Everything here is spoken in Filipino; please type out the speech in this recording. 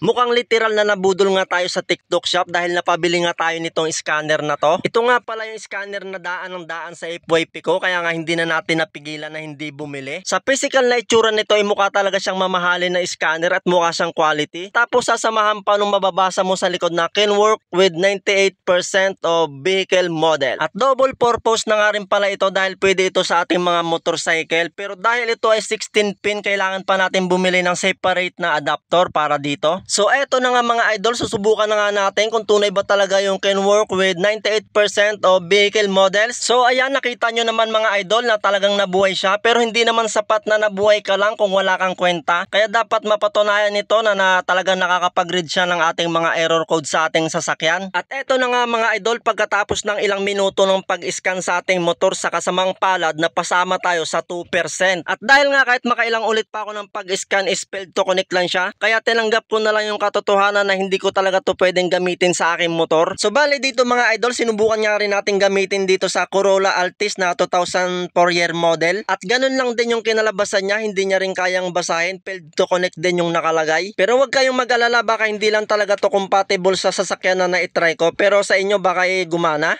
Mukhang literal na nabudol nga tayo sa TikTok shop dahil napabili nga tayo nitong scanner na to. Ito nga pala yung scanner na daan ng daan sa FYP ko, kaya nga hindi na natin napigilan na hindi bumili. Sa physical na itsura nito ay mukha talaga siyang mamahalin na scanner at mukha siyang quality. Tapos sasamahan pa nung mababasa mo sa likod na can work with 98% of vehicle model. At double purpose na nga rin pala ito dahil pwede ito sa ating mga motorcycle. Pero dahil ito ay 16 pin, kailangan pa natin bumili ng separate na adapter para dito. So eto na nga mga idol, susubukan na nga natin kung tunay ba talaga yung can work with 98% of vehicle models. So ayan, nakita nyo naman mga idol na talagang nabuhay siya, pero hindi naman sapat na nabuhay ka lang kung wala kang kwenta. Kaya dapat mapatunayan nito na talagang nakakapag-read siya ng ating mga error code sa ating sasakyan. At eto na nga mga idol, pagkatapos ng ilang minuto ng pag-scan sa ating motor sa kasamang palad, napasama tayo sa 2%. At dahil nga kahit makailang ulit pa ako ng pag-scan, failed to connect lang siya, kaya tinanggap ko na lang yung katotohanan na hindi ko talaga to pwedeng gamitin sa aking motor. So bali dito mga idol, sinubukan nga rin natin gamitin dito sa Corolla Altis na 2004 year model. At ganun lang din yung kinalabasan niya, hindi niya rin kayang basahin, failed to connect din yung nakalagay. Pero wag kayong mag-alala, baka hindi lang talaga to compatible sa sasakyan na na-try ko, pero sa inyo baka gumana.